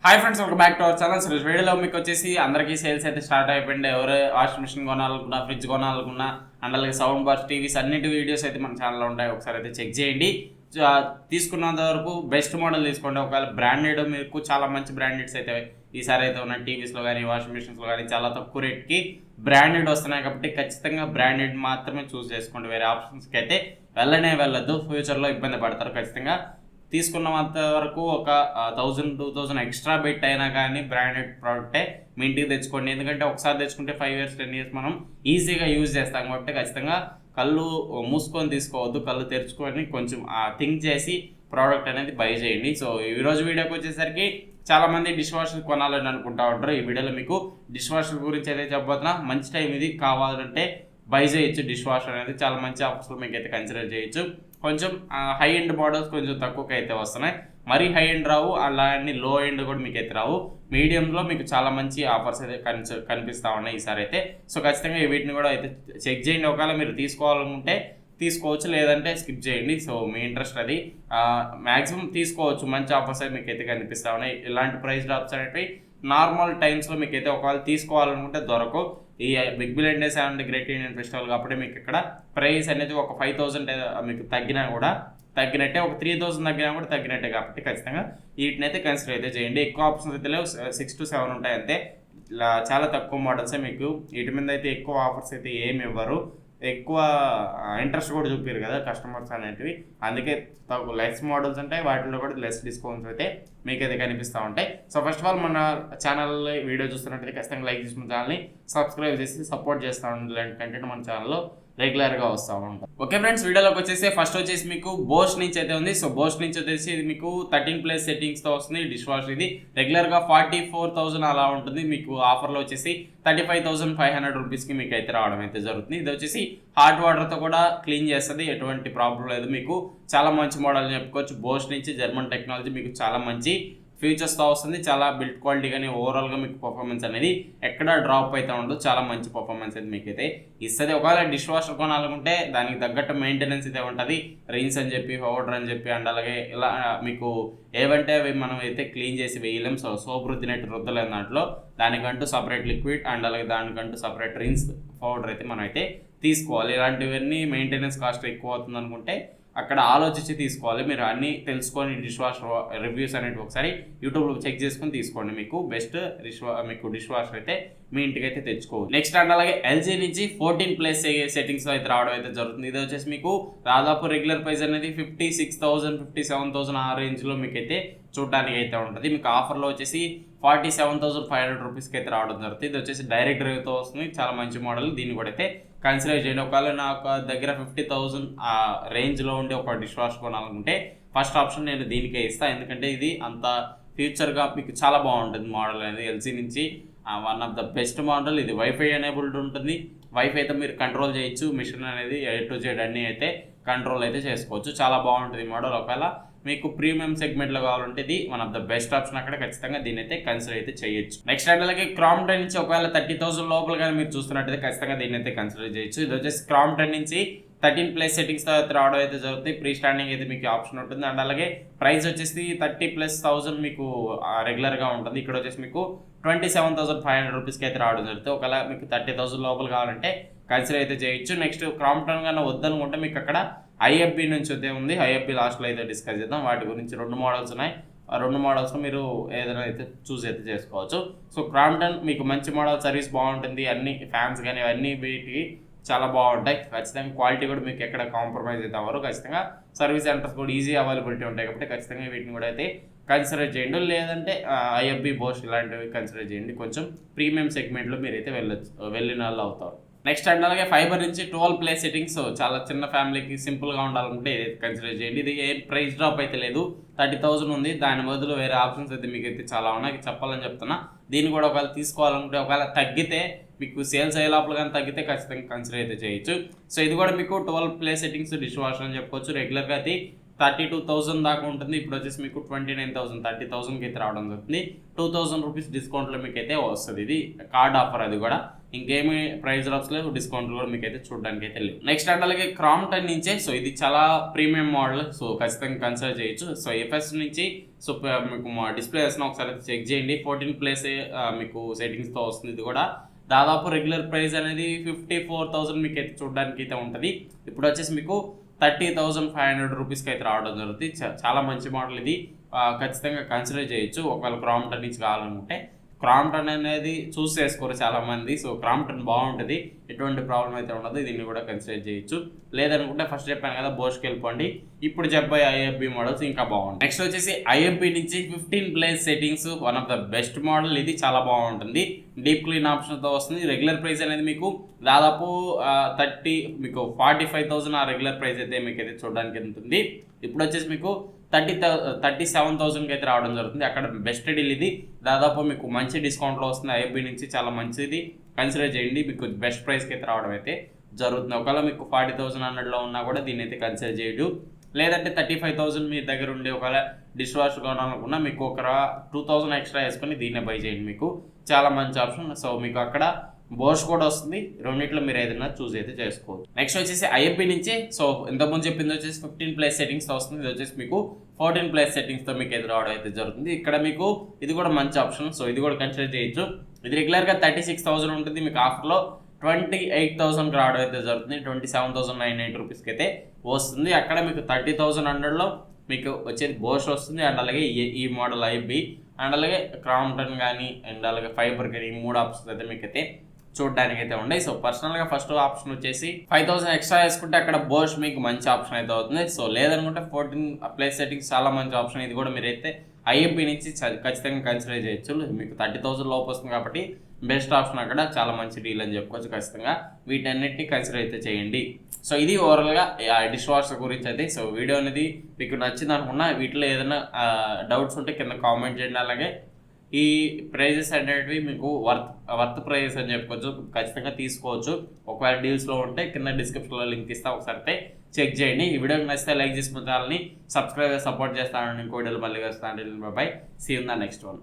Hi friends, welcome back to our channel. So వీడియోలో మీకు వచ్చేసి అందరికీ సేల్స్ అయితే స్టార్ట్ అయిపోయింది. ఎవరు వాషింగ్ మిషన్ కొనాలనుకున్నా, ఫ్రిడ్జ్ కొనాలనుకున్నా, అండ్ అలాగే సౌండ్ బార్స్, టీవీస్ అన్నిటి వీడియోస్ అయితే మన ఛానల్లో ఉంటాయి. ఒకసారి అయితే చెక్ చేయండి. తీసుకున్నంత వరకు బెస్ట్ మోడల్ తీసుకోండి. ఒకవేళ బ్రాండెడ్ మీకు చాలా మంచి బ్రాండెడ్స్ అయితే ఈసారి అయితే ఉన్న టీవీస్లో కానీ వాషింగ్ మిషన్స్లో కానీ చాలా తక్కువ రేట్కి బ్రాండెడ్ వస్తున్నాయి కాబట్టి ఖచ్చితంగా బ్రాండెడ్ మాత్రమే చూస్ చేసుకోండి. వేరే ఆప్షన్స్కి అయితే వెళ్ళొద్దు. ఫ్యూచర్లో ఇబ్బంది పడతారు. ఖచ్చితంగా తీసుకున్నంత వరకు ఒక 1000-2000 ఎక్స్ట్రా బెట్ అయినా కానీ బ్రాండెడ్ ప్రోడక్టే మీ ఇంటికి తెచ్చుకోండి. ఎందుకంటే ఒకసారి తెచ్చుకుంటే 5 years 10 years మనం ఈజీగా యూజ్ చేస్తాం కాబట్టి ఖచ్చితంగా కళ్ళు మూసుకొని తీసుకోవద్దు. కళ్ళు తెరుచుకొని కొంచెం థింక్ చేసి ప్రోడక్ట్ అనేది బై చేయండి. సో ఈరోజు వీడియోకి వచ్చేసరికి చాలామంది డిష్ వాషర్ కొనాలని అనుకుంటా ఉంటారు. ఈ వీడియోలో మీకు డిష్ వాషర్ గురించి అయితే చెప్పబోతున్నా. మంచి టైం ఇది. కావాలంటే బై చేయొచ్చు. డిష్ వాషర్ అనేది చాలా మంచి ఆఫర్స్లో మీకు అయితే కన్సిడర్ చేయొచ్చు. కొంచెం హై ఎండ్ మోడల్స్ కొంచెం తక్కువకి అయితే వస్తున్నాయి. మరీ హై ఎండ్ రావు, అలానే లో ఎండ్ కూడా మీకు అయితే రావు. మీడియంలో మీకు చాలా మంచి ఆఫర్స్ అయితే కనిపిస్తూ ఉన్నాయి ఈసారి అయితే. సో ఖచ్చితంగా వీటిని కూడా అయితే చెక్ చేయండి. ఒకవేళ మీరు తీసుకోవాలనుకుంటే తీసుకోవచ్చు, లేదంటే స్కిప్ చేయండి. సో మీ ఇంట్రెస్ట్ అది. మ్యాక్సిమం తీసుకోవచ్చు. మంచి ఆఫర్స్ అయితే మీకు అయితే కనిపిస్తూ ఉన్నాయి. ఇలాంటి ప్రైస్ డ్రాప్స్ అనేవి నార్మల్ టైమ్స్లో మీకు అయితే ఒకవేళ తీసుకోవాలనుకుంటే దొరకవు. ఈ big billion days and great Indian festival కాబట్టి మీకు ఇక్కడ ప్రైస్ అనేది ఒక 5000 మీకు తగ్గినా కూడా తగ్గినట్టే, ఒక 3000 తగ్గినా కూడా తగ్గినట్టే కాబట్టి ఖచ్చితంగా వీటిని అయితే కన్సిడర్ అయితే చేయండి. ఎక్కువ ఆప్షన్స్ అయితే లేవు, 6 to 7 ఉంటాయి అంతే. చాలా తక్కువ మోడల్సే మీకు. వీటి మీద అయితే ఎక్కువ ఆఫర్స్ అయితే ఏమి ఇవ్వరు. ఎక్కువ ఇంట్రెస్ట్ కూడా చూపారు కదా కస్టమర్స్ అనేటివి. అందుకే లెస్ మోడల్స్ ఉంటాయి, వాటిలో కూడా లెస్ డిస్కౌంట్స్ అయితే మీకైతే కనిపిస్తూ ఉంటాయి. సో ఫస్ట్ ఆఫ్ ఆల్ మన ఛానల్లో వీడియో చూస్తున్నట్టయితే ఖచ్చితంగా లైక్ చేసి మన ఛానల్ని సబ్స్క్రైబ్ చేసి సపోర్ట్ చేస్తూ ఉండాలి. ఇలాంటి కంటెంట్ మన ఛానల్లో రెగ్యులర్గా వస్తూ ఉంటాం. ఓకే ఫ్రెండ్స్, వీడియోలోకి వచ్చేసి ఫస్ట్ వచ్చేసి మీకు బోష్ నుంచి అయితే ఉంది. సో బోష్ నుంచి వచ్చేసి ఇది మీకు 13+ సెట్టింగ్స్తో వస్తుంది. డిష్ వాష్ ఇది రెగ్యులర్గా 44,000 అలా ఉంటుంది. మీకు ఆఫర్లో వచ్చేసి 35,500 రూపీస్కి మీకు అయితే రావడం అయితే జరుగుతుంది. ఇది వచ్చేసి హాట్ వాటర్తో కూడా క్లీన్ చేస్తుంది, ఎటువంటి ప్రాబ్లం లేదు. మీకు చాలా మంచి మోడల్ చెప్పుకోవచ్చు. బోష్ నుంచి జర్మన్ టెక్నాలజీ మీకు చాలా మంచి ఫీచర్స్తో వస్తుంది. చాలా బిల్డ్ క్వాలిటీ కానీ ఓవరాల్గా మీకు పర్ఫార్మెన్స్ అనేది ఎక్కడ డ్రాప్ అయితే ఉండదు. చాలా మంచి పర్ఫార్మెన్స్ అయితే మీకు అయితే ఇస్తుంది. ఒకవేళ డిష్ వాషర్ కొనాలనుకుంటే దానికి తగ్గట్టు మెయింటెనెన్స్ అయితే ఉంటుంది. రిన్స్ అని చెప్పి, పౌడర్ అని చెప్పి, అండ్ అలాగే ఇలా మీకు ఏవంటే అవి మనం అయితే క్లీన్ చేసి వేయలేం. సో సోప్ రుద్దినట్టు రుద్దలేము దాంట్లో. దానికంటూ సపరేట్ లిక్విడ్ అండ్ అలాగే దానికంటూ సపరేట్ రిన్స్ పౌడర్ అయితే మనం అయితే తీసుకోవాలి. ఇలాంటివన్నీ మెయింటెనెన్స్ కాస్ట్ ఎక్కువ అవుతుంది అనుకుంటే అక్కడ ఆలోచించి తీసుకోవాలి. మీరు అన్నీ తెలుసుకొని డిష్ వాష్ రివ్యూస్ అనేవి ఒకసారి యూట్యూబ్లో చెక్ చేసుకొని తీసుకోండి. మీకు బెస్ట్ డిష్ వాషర్ అయితే మీ ఇంటికి అయితే తెచ్చుకోవచ్చు. నెక్స్ట్ అండ్ అలాగే ఎల్జీ నుంచి 14+ సెట్టింగ్స్ అయితే రావడం అయితే జరుగుతుంది. ఇది వచ్చేసి మీకు దాదాపు రెగ్యులర్ ప్రైస్ అనేది 56,000 57,000 ఆ రేంజ్లో మీకు అయితే చూడడానికి అయితే ఉంటుంది. మీకు ఆఫర్లో వచ్చేసి 47,500 రూపీస్కి అయితే రావడం జరుగుతుంది. ఇది వచ్చేసి డైరెక్ట్ డ్రైవ్తో వస్తుంది. చాలా మంచి మోడల్. దీన్ని కూడా అయితే కన్సిడర్ చేయండి. ఒకవేళ నాకు దగ్గర 50,000 ఆ రేంజ్లో ఉండే ఒక డిష్ వాష్ కొనాలనుకుంటే ఫస్ట్ ఆప్షన్ నేను దీనికే ఇస్తాను. ఎందుకంటే ఇది అంత ఫ్యూచర్గా మీకు చాలా బాగుంటుంది మోడల్ అనేది. ఎల్జీ నుంచి one of the best model. ఇది వైఫై ఎనేబుల్డ్ ఉంటుంది. వైఫైతో మీరు కంట్రోల్ చేయొచ్చు. మిషన్ అనేది A to Z అన్నీ అయితే కంట్రోల్ అయితే చేసుకోవచ్చు. చాలా బాగుంటుంది మోడల్. ఒకవేళ మీకు ప్రీమియం సెగ్మెంట్లో కావాలంటే ఇది one of the best option. అక్కడ ఖచ్చితంగా దీని అయితే కన్సిడర్ అయితే చేయొచ్చు. నెక్స్ట్ అలాగే క్రాంప్టన్ నుంచి ఒకవేళ 30,000 లోపల కానీ మీరు చూస్తున్నట్టయితే ఖచ్చితంగా దీన్ని అయితే కన్సిడర్ చేయొచ్చు. ఇది వచ్చేసి క్రాంప్టన్ నుంచి 13+ సెట్టింగ్స్తో అయితే రావడం అయితే జరుగుతుంది. ప్రీ స్టాండింగ్ అయితే మీకు ఆప్షన్ ఉంటుంది. అండ్ అలాగే ప్రైస్ వచ్చేసి 30,000+ మీకు రెగ్యులర్గా ఉంటుంది. ఇక్కడ వచ్చేసి మీకు 27,500 రూపీస్కి అయితే రావడం జరుగుతుంది. ఒకవేళ మీకు 30,000 లోపల కావాలంటే కన్సిడర్ అయితే చేయొచ్చు. నెక్స్ట్ క్రాంప్టన్ కన్నా వద్దనుకుంటే మీకు అక్కడ ఐఎఫ్బి నుంచి అయితే ఉంది. ఐఎఫ్బి లాస్ట్లో అయితే డిస్కస్ చేద్దాం. వాటి గురించి 2 మోడల్స్ ఉన్నాయి. ఆ 2 మోడల్స్లో మీరు ఏదైనా అయితే చూస్ అయితే చేసుకోవచ్చు. సో క్రాంప్టన్ మీకు మంచి మోడల్, సర్వీస్ బాగుంటుంది. అన్ని ఫ్యాన్స్ కానీ అవన్నీ వీటికి చాలా బాగుంటాయి. ఖచ్చితంగా క్వాలిటీ కూడా మీకు ఎక్కడ కాంప్రమైజ్ అయితే అవ్వరు. ఖచ్చితంగా సర్వీస్ సెంటర్స్ కూడా ఈజీ అవైలబిలిటీ ఉంటాయి కాబట్టి ఖచ్చితంగా వీటిని కూడా అయితే కన్సిడర్ చేయండి. లేదంటే ఐఎఫ్బి, బోష్ ఇలాంటివి కన్సిడర్ చేయండి. కొంచెం ప్రీమియం సెగ్మెంట్లో మీరైతే వెళ్ళిన వాళ్ళు అవుతారు. నెక్స్ట్ అండ్ అలాగే ఫైబర్ నుంచి 12+ సెట్టింగ్స్. చాలా చిన్న ఫ్యామిలీకి సింపుల్గా ఉండాలనుకుంటే ఇదైతే కన్సిడర్ చేయండి. ఇది ఏ ప్రైస్ డ్రాప్ అయితే లేదు. 30,000 ఉంది. దాని బదులు వేరే ఆప్షన్స్ అయితే మీకు అయితే చాలా ఉన్నాయి. చెప్పాలని చెప్తున్నా. దీన్ని కూడా ఒకవేళ తీసుకోవాలనుకుంటే ఒకవేళ తగ్గితే మీకు సేల్స్ అయ్యే లోపల కానీ తగ్గితే ఖచ్చితంగా కన్సిడర్ అయితే చేయొచ్చు. సో ఇది కూడా మీకు 12+ సెట్టింగ్స్ డిష్ వాషర్ అని చెప్పుకోవచ్చు. రెగ్యులర్గా అది 32,000 దాకా ఉంటుంది. ఇప్పుడు వచ్చేసి మీకు 29,000 30,000కి అయితే రావడం జరుగుతుంది. 2,000 రూపీస్ డిస్కౌంట్లో మీకు అయితే వస్తుంది. ఇది కార్డ్ ఆఫర్, అది కూడా ఇంకేమి ప్రైస్ డ్రాప్స్ లేవు, డిస్కౌంట్లు కూడా మీకు అయితే చూడడానికి అయితే లేవు. నెక్స్ట్ అంటే అలాగే క్రాంప్టన్ నుంచే, సో ఇది చాలా ప్రీమియం మోడల్, సో ఖచ్చితంగా కన్సిడర్ చేయొచ్చు. సో ఎఫ్ఎస్ నుంచి సో మీకు డిస్ప్లే వేసిన ఒకసారి అయితే చెక్ చేయండి. 14 ప్లేస్ మీకు సెట్టింగ్స్తో వస్తుంది. ఇది కూడా దాదాపు రెగ్యులర్ ప్రైస్ అనేది 54,000 మీకు అయితే చూడడానికి అయితే ఉంటుంది. ఇప్పుడు వచ్చేసి మీకు 30,500 రూపీస్కి అయితే రావడం జరుగుతుంది. చాలా మంచి మోడల్ ఇది, ఖచ్చితంగా కన్సిడర్ చేయొచ్చు ఒకవేళ క్రాంప్టన్ నుంచి కావాలనుకుంటే. క్రాంప్టన్ అనేది చూస్ చేసుకోరు చాలామంది, సో క్రాంప్టన్ బాగుంటుంది, ఎటువంటి ప్రాబ్లం అయితే ఉండదు. దీన్ని కూడా కన్సిడర్ చేయొచ్చు. లేదనుకుంటే ఫస్ట్ చెప్పాను కదా బోష్కి వెళ్ళిపోండి. ఇప్పుడు చెప్పే ఐఎఫ్బి మోడల్స్ ఇంకా బాగుంటుంది. నెక్స్ట్ వచ్చేసి ఐఎఫ్బి నుంచి 15 place settings, one of the best model ఇది, చాలా బాగుంటుంది. డీప్ క్లీన్ ఆప్షన్తో వస్తుంది. రెగ్యులర్ ప్రైస్ అనేది మీకు దాదాపు 45,000 ఆ రెగ్యులర్ ప్రైస్ అయితే మీకు అయితే చూడడానికి ఉంటుంది. ఇప్పుడు వచ్చేసి మీకు 37,000కి అయితే రావడం జరుగుతుంది. అక్కడ బెస్ట్ డీల్ ఇది, దాదాపు మీకు మంచి డిస్కౌంట్లో వస్తుంది. ఐఎఫ్బి నుంచి చాలా మంచిది, కన్సిడర్ చేయండి. మీకు బెస్ట్ ప్రైస్కి అయితే రావడం అయితే జరుగుతుంది. ఒకవేళ మీకు 40,100లో ఉన్నా కూడా దీన్ని అయితే కన్సిడర్ చేయడు. లేదంటే 35,000 మీ దగ్గర ఉండే ఒకవేళ డిష్ వాష్ కొనాలనుకున్నా మీకు ఒక 2,000 ఎక్స్ట్రా వేసుకొని దీన్నే బై చేయండి. మీకు చాలా మంచి ఆప్షన్. సో మీకు అక్కడ బోష్ కూడా వస్తుంది. రెండింటిలో మీరు ఏదైనా చూస్ అయితే చేసుకోవచ్చు. నెక్స్ట్ వచ్చేసి ఐఎఫ్బి నుంచి, సో ఇంతకుముందు చెప్పింది వచ్చేసి 15 ప్లేస్ సెట్టింగ్స్తో వస్తుంది. ఇది వచ్చేసి మీకు 14 ప్లేస్ సెట్టింగ్స్తో మీకు ఎదురు రావడం అయితే జరుగుతుంది. ఇక్కడ మీకు ఇది కూడా మంచి ఆప్షన్, సో ఇది కూడా కన్సిడర్ చేయొచ్చు. ఇది రెగ్యులర్గా 36,000 ఉంటుంది, మీకు ఆఫర్లో 28,000కి రావడం అయితే జరుగుతుంది. 27,990 రూపీస్కి అయితే వస్తుంది. అక్కడ మీకు 30,100లో మీకు వచ్చేది బోష్ వస్తుంది. అండ్ అలాగే ఈ మోడల్ ఐఎఫ్బి, అండ్ అలాగే క్రాంప్టన్ కానీ, అండ్ అలాగే ఫైబర్ కానీ, ఈ 3 ఆప్షన్స్ అయితే మీకు అయితే చూడడానికి అయితే ఉన్నాయి. సో పర్సనల్గా ఫస్ట్ ఆప్షన్ వచ్చేసి 5,000 ఎక్స్ట్రా వేసుకుంటే అక్కడ బోష్ మీకు మంచి ఆప్షన్ అయితే అవుతుంది. సో లేదనుకుంటే 14 ప్లేస్ సెట్టింగ్స్ చాలా మంచి ఆప్షన్. ఇది కూడా మీరైతే ఐఎఫ్బి నుంచి ఖచ్చితంగా కన్సిడర్ చేయొచ్చు. మీకు 30,000 లోపు వస్తుంది కాబట్టి బెస్ట్ ఆప్షన్, అక్కడ చాలా మంచి డీల్ అని చెప్పుకోవచ్చు. ఖచ్చితంగా వీటన్నిటిని కన్సిడర్ అయితే చేయండి. సో ఇది ఓవరాల్గా డిష్ వాషర్ గురించి అయితే. సో వీడియో అనేది మీకు నచ్చింది అనుకున్నా, వీటిలో ఏదైనా డౌట్స్ ఉంటే కింద కామెంట్ చేయండి. అలాగే ఈ ప్రైజెస్ అనేటివి మీకు వర్త్ ప్రైజెస్ అని చెప్పుకోవచ్చు, ఖచ్చితంగా తీసుకోవచ్చు. ఒకవేళ డీల్స్లో ఉంటే కింద డిస్క్రిప్షన్లో లింక్ ఇస్తా, ఒకసారి అయితే చెక్ చేయండి. ఈ వీడియోకి నచ్చితే లైక్ చేసుకున్న ఛానల్ని సబ్స్క్రైబ్ సపోర్ట్ చేస్తానని ఇంకో వీడియోలో మళ్ళీ వస్తాను. Bye, see you in the next one.